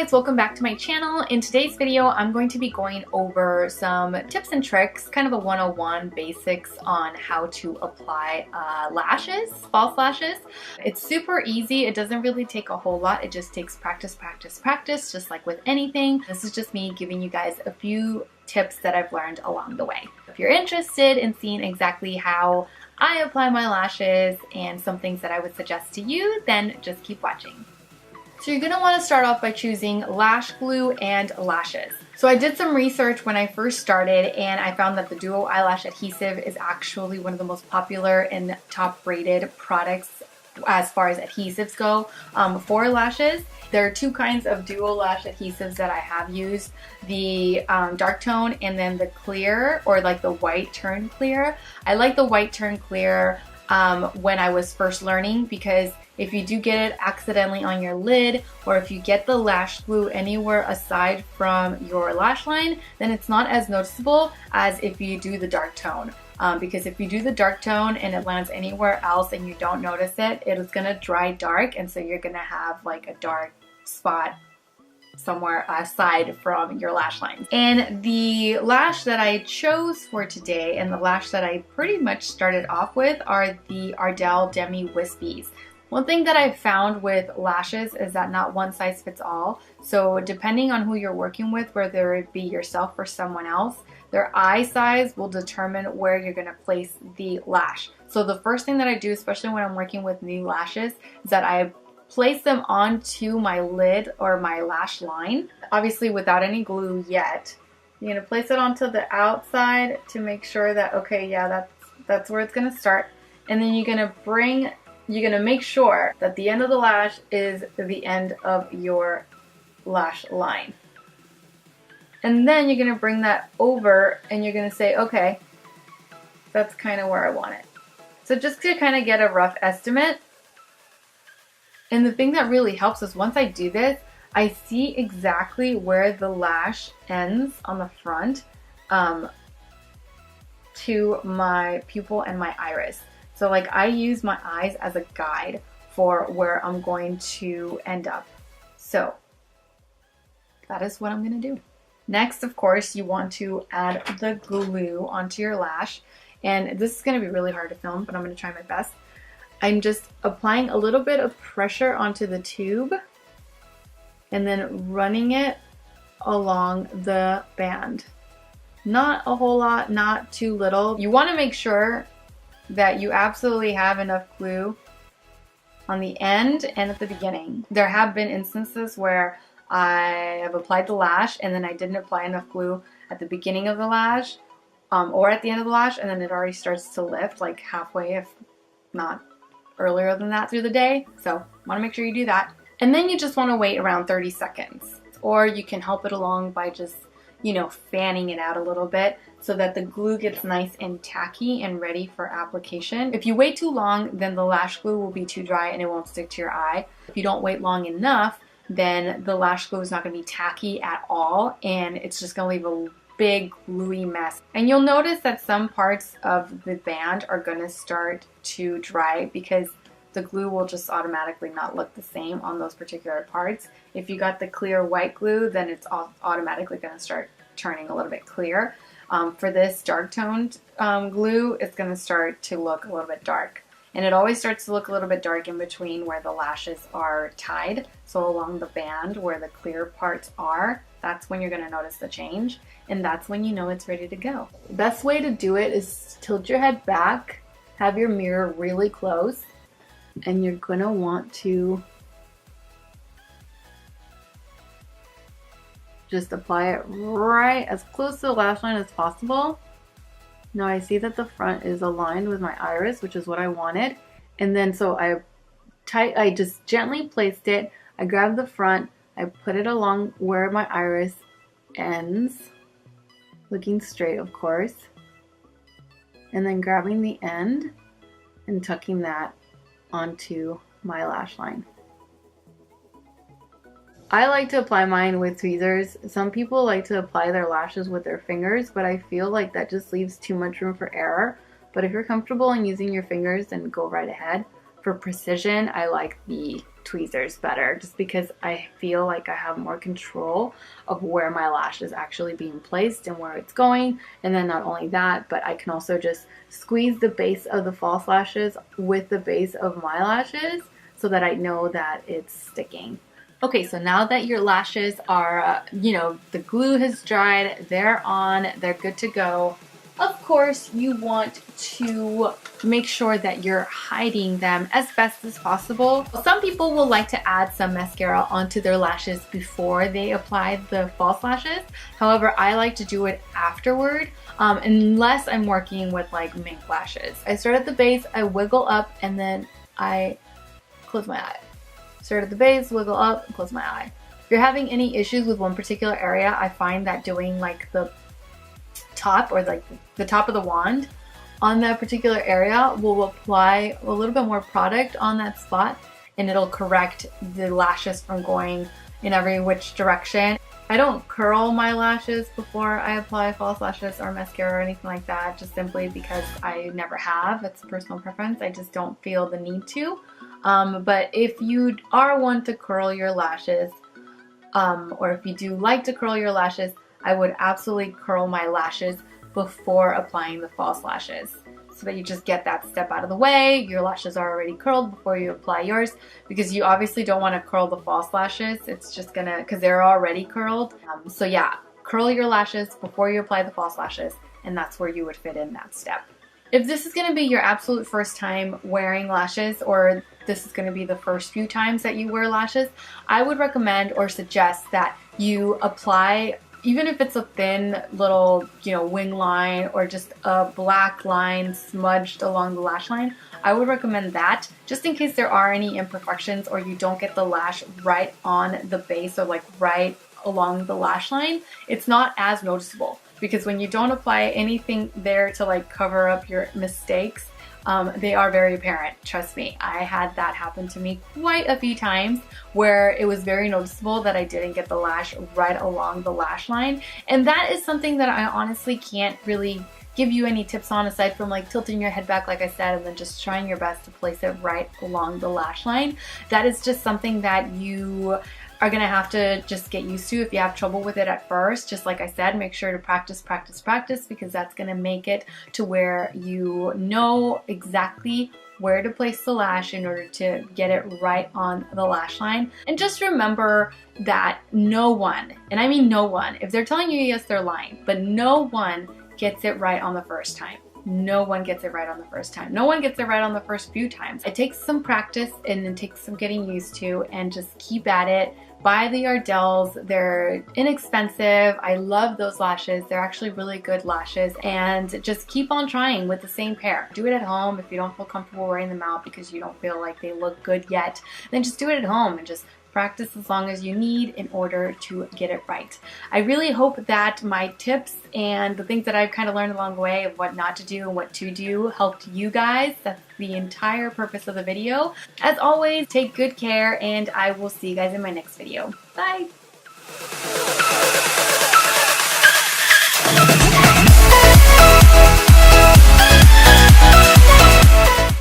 guys, welcome back to my channel. In today's video, I'm going to be going over some tips and tricks, kind of a 101 basics on how to apply lashes, false lashes. It's super easy. It doesn't really take a whole lot. It just takes practice, just like with anything. This is just me giving you guys a few tips that I've learned along the way. If you're interested in seeing exactly how I apply my lashes and some things that I would suggest to you, then just keep watching. So you're going to want to start off by choosing lash glue and lashes. So I did some research when I first started and I found that the Duo Eyelash Adhesive is actually one of the most popular and top rated products as far as adhesives go for lashes. There are two kinds of Duo Lash adhesives that I have used, the dark tone and then the clear, or like the white turn clear. I like the white turn clear when I was first learning, because if you do get it accidentally on your lid, or if you get the lash glue anywhere aside from your lash line, then it's not as noticeable as if you do the dark tone. Because if you do the dark tone and it lands anywhere else and you don't notice it, it is gonna dry dark, and so you're gonna have like a dark spot somewhere aside from your lash lines. And the lash that I chose for today, and the lash that I pretty much started off with, are the Ardell Demi Wispies. One thing that I've found with lashes is that not one size fits all. So depending on who you're working with, whether it be yourself or someone else, their eye size will determine where you're going to place the lash. So the first thing that I do, especially when I'm working with new lashes, is that I place them onto my lid or my lash line, obviously without any glue yet. You're going to place it onto the outside to make sure that, okay, yeah, that's where it's going to start. And then you're going to make sure that the end of the lash is the end of your lash line. And then you're going to bring that over and you're going to say, okay, that's kind of where I want it. So just to kind of get a rough estimate. And the thing that really helps is once I do this, I see exactly where the lash ends on the front to my pupil and my iris. So like I use my eyes as a guide for where I'm going to end up. So that is what I'm going to do. Next, of course, you want to add the glue onto your lash. And this is going to be really hard to film, but I'm going to try my best. I'm just applying a little bit of pressure onto the tube and then running it along the band. Not a whole lot, not too little. You want to make sure that you absolutely have enough glue on the end and at the beginning. There have been instances where I have applied the lash and then I didn't apply enough glue at the beginning of the lash or at the end of the lash, and then it already starts to lift like halfway, if not earlier than that, through the day. So want to make sure you do that. And then you just want to wait around 30 seconds. Or you can help it along by just, fanning it out a little bit so that the glue gets nice and tacky and ready for application. If you wait too long, then the lash glue will be too dry and it won't stick to your eye. If you don't wait long enough, then the lash glue is not going to be tacky at all, and it's just going to leave a big gluey mess. And you'll notice that some parts of the band are going to start to dry because the glue will just automatically not look the same on those particular parts. If you got the clear white glue, then it's automatically going to start turning a little bit clear. For this dark toned glue, it's going to start to look a little bit dark. And it always starts to look a little bit dark in between where the lashes are tied. So along the band where the clear parts are, that's when you're going to notice the change. And that's when you know it's ready to go. The best way to do it is tilt your head back, have your mirror really close, and you're going to want to just apply it right as close to the lash line as possible. Now I see that the front is aligned with my iris, which is what I wanted. And then so I just gently placed it. I grabbed the front, I put it along where my iris ends, looking straight, of course. And then grabbing the end and tucking that onto my lash line. I like to apply mine with tweezers. Some people like to apply their lashes with their fingers, but I feel like that just leaves too much room for error. But if you're comfortable in using your fingers, then go right ahead. for precision, I like the tweezers better, just because I feel like I have more control of where my lash is actually being placed and where it's going. And then not only that, but I can also just squeeze the base of the false lashes with the base of my lashes so that I know that it's sticking. Okay, so now that your lashes are, the glue has dried, they're on, they're good to go. Of course, you want to make sure that you're hiding them as best as possible. Some people will like to add some mascara onto their lashes before they apply the false lashes. However, I like to do it afterward, unless I'm working with like mink lashes. I start at the base, I wiggle up, and then I close my eye. Start at the base, wiggle up, and close my eye. If you're having any issues with one particular area, I find that doing like the top, or like the top of the wand on that particular area, will apply a little bit more product on that spot, and it'll correct the lashes from going in every which direction. I don't curl my lashes before I apply false lashes or mascara or anything like that, just simply because I never have. It's a personal preference. I just don't feel the need to. But if you are one to curl your lashes, or if you do like to curl your lashes, I would absolutely curl my lashes before applying the false lashes, so that you just get that step out of the way. Your lashes are already curled before you apply yours, because you obviously don't want to curl the false lashes. It's just gonna, because they're already curled. So yeah, curl your lashes before you apply the false lashes, and that's where you would fit in that step. If this is going to be your absolute first time wearing lashes, or this is going to be the first few times that you wear lashes, I would recommend or suggest that you apply, even if it's a thin little, wing line or just a black line smudged along the lash line, I would recommend that, just in case there are any imperfections or you don't get the lash right on the base or like right along the lash line. It's not as noticeable, because when you don't apply anything there to like cover up your mistakes, they are very apparent. Trust me, I had that happen to me quite a few times, where it was very noticeable that I didn't get the lash right along the lash line. And that is something that I honestly can't really give you any tips on, aside from like tilting your head back like I said, and then just trying your best to place it right along the lash line. That is just something that you are gonna have to just get used to if you have trouble with it at first. Just like I said, make sure to practice, because that's gonna make it to where you know exactly where to place the lash in order to get it right on the lash line. And just remember that no one, and I mean no one, if they're telling you yes, they're lying, but no one gets it right on the first time. No one gets it right on the first time. No one gets it right on the first few times. It takes some practice, and it takes some getting used to, and just keep at it. Buy the Ardell's. They're inexpensive. I love those lashes. They're actually really good lashes, and just keep on trying with the same pair. Do it at home. If you don't feel comfortable wearing them out because you don't feel like they look good yet, then just do it at home and just practice as long as you need in order to get it right. I really hope that my tips and the things that I've kind of learned along the way of what not to do and what to do helped you guys. That's the entire purpose of the video. As always, take good care, and I will see you guys in my next video. Bye!